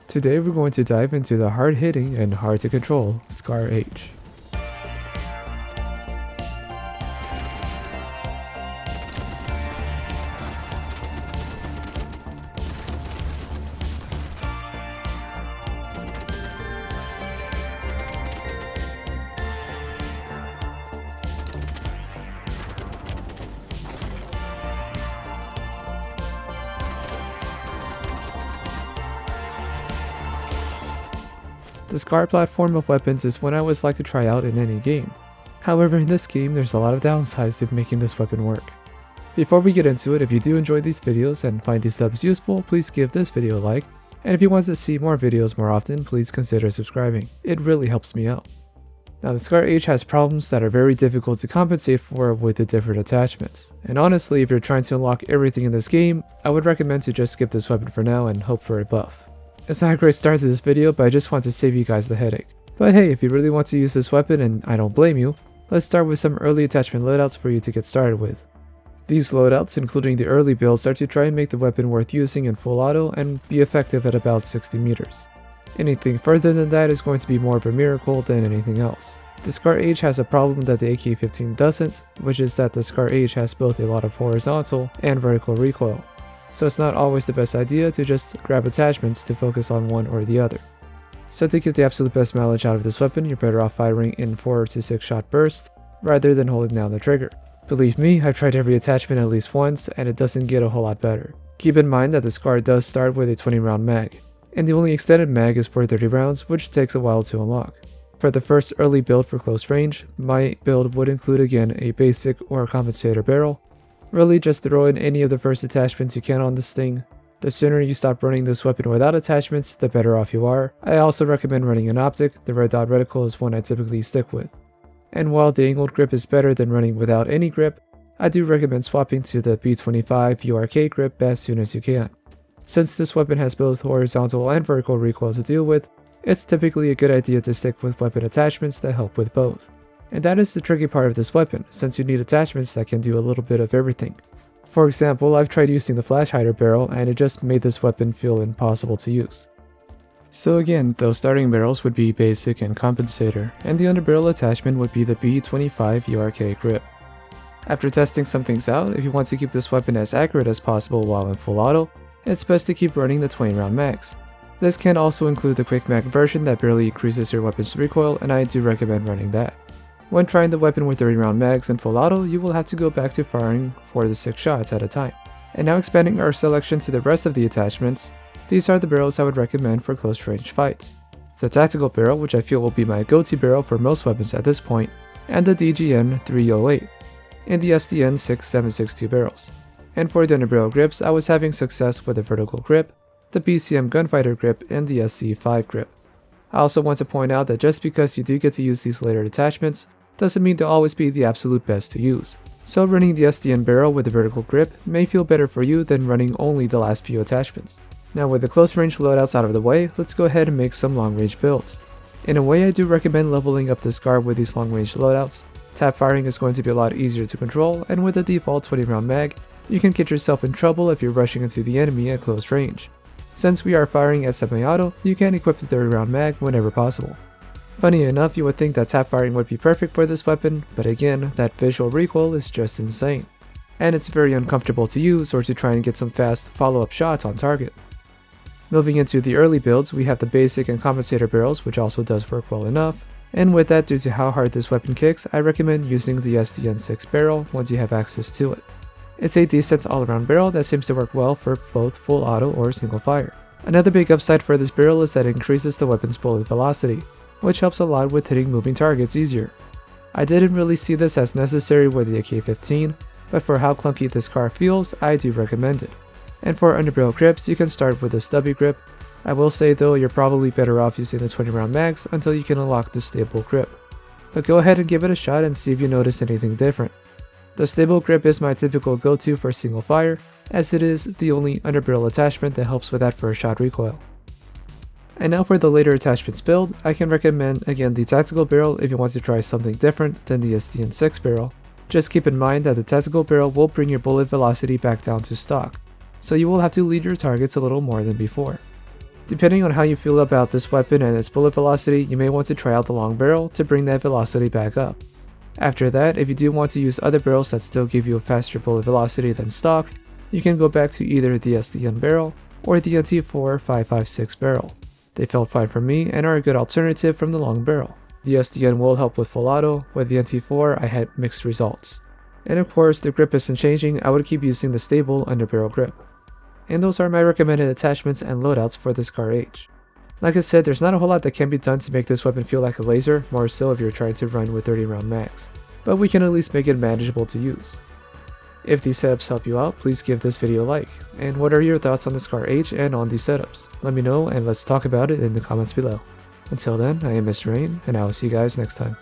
Today we're going to dive into the hard-hitting and hard-to-control SCARH. The SCARH platform of weapons is one I always like to try out in any game. However, in this game, there's a lot of downsides to making this weapon work. Before we get into it, if you do enjoy these videos and find these steps useful, please give this video a like, and if you want to see more videos more often, please consider subscribing. It really helps me out. Now, the SCARH has problems that are very difficult to compensate for with the different attachments, and honestly, if you're trying to unlock everything in this game, I would recommend to just skip this weapon for now and hope for a buff. It's not a great start to this video, but I just want to save you guys the headache. But hey, if you really want to use this weapon, and I don't blame you, let's start with some early attachment loadouts for you to get started with. These loadouts, including the early builds, are to try and make the weapon worth using in full auto and be effective at about 60 meters. Anything further than that is going to be more of a miracle than anything else. The SCARH has a problem that the AK-15 doesn't, which is that the SCARH has both a lot of horizontal and vertical recoil. So it's not always the best idea to just grab attachments to focus on one or the other. So to get the absolute best mileage out of this weapon, you're better off firing in 4 to 6 shot bursts rather than holding down the trigger. Believe me, I've tried every attachment at least once and it doesn't get a whole lot better. Keep in mind that the SCARH does start with a 20 round mag, and the only extended mag is for 30 rounds, which takes a while to unlock. For the first early build for close range, my build would include again a basic or compensator barrel. Really, just throw in any of the first attachments you can on this thing. The sooner you stop running this weapon without attachments, the better off you are. I also recommend running an optic. The red dot reticle is one I typically stick with. And while the angled grip is better than running without any grip, I do recommend swapping to the B25 URK grip as soon as you can. Since this weapon has both horizontal and vertical recoil to deal with, it's typically a good idea to stick with weapon attachments that help with both. And that is the tricky part of this weapon, since you need attachments that can do a little bit of everything. For example, I've tried using the flash hider barrel and it just made this weapon feel impossible to use. So again, those starting barrels would be basic and compensator, and the underbarrel attachment would be the B25 URK grip. After testing some things out, if you want to keep this weapon as accurate as possible while in full auto, it's best to keep running the 20 round mags. This can also include the quick mag version that barely increases your weapon's recoil, and I do recommend running that. When trying the weapon with 30 round mags in full auto, you will have to go back to firing 4 to 6 shots at a time. And now expanding our selection to the rest of the attachments, these are the barrels I would recommend for close range fights. The tactical barrel, which I feel will be my go-to barrel for most weapons at this point, and the DGN 308, and the SDN 6762 barrels. And for the underbarrel grips, I was having success with the vertical grip, the BCM gunfighter grip, and the SC5 grip. I also want to point out that just because you do get to use these later attachments, doesn't mean they'll always be the absolute best to use. So running the SDN barrel with the vertical grip may feel better for you than running only the last few attachments. Now with the close range loadouts out of the way, let's go ahead and make some long range builds. In a way, I do recommend leveling up the SCARH with these long range loadouts. Tap firing is going to be a lot easier to control, and with the default 20 round mag, you can get yourself in trouble if you're rushing into the enemy at close range. Since we are firing at semi-auto, you can equip the 30 round mag whenever possible. Funny enough, you would think that tap firing would be perfect for this weapon, but again, that visual recoil is just insane. And it's very uncomfortable to use or to try and get some fast follow-up shots on target. Moving into the early builds, we have the basic and compensator barrels, which also does work well enough. And with that, due to how hard this weapon kicks, I recommend using the SDN6 barrel once you have access to it. It's a decent all-around barrel that seems to work well for both full auto or single fire. Another big upside for this barrel is that it increases the weapon's bullet velocity, which helps a lot with hitting moving targets easier. I didn't really see this as necessary with the AK-15, but for how clunky this car feels, I do recommend it. And for underbarrel grips, you can start with a stubby grip. I will say though, you're probably better off using the 20 round mags until you can unlock the stable grip. But go ahead and give it a shot and see if you notice anything different. The stable grip is my typical go-to for single fire, as it is the only underbarrel attachment that helps with that first shot recoil. And now for the later attachments build, I can recommend again the tactical barrel if you want to try something different than the SDN6 barrel. Just keep in mind that the tactical barrel will bring your bullet velocity back down to stock, so you will have to lead your targets a little more than before. Depending on how you feel about this weapon and its bullet velocity, you may want to try out the long barrel to bring that velocity back up. After that, if you do want to use other barrels that still give you a faster bullet velocity than stock, you can go back to either the SDN barrel or the NT4 5.56 barrel. They felt fine for me and are a good alternative from the long barrel. The SDN will help with full auto, with the NT4 I had mixed results. And of course, the grip isn't changing, I would keep using the stable underbarrel grip. And those are my recommended attachments and loadouts for the SCARH. Like I said, there's not a whole lot that can be done to make this weapon feel like a laser, more so if you're trying to run with 30 round mags, but we can at least make it manageable to use. If these setups help you out, please give this video a like. And what are your thoughts on the SCARH and on these setups? Let me know and let's talk about it in the comments below. Until then, I am Mr. Rain, and I will see you guys next time.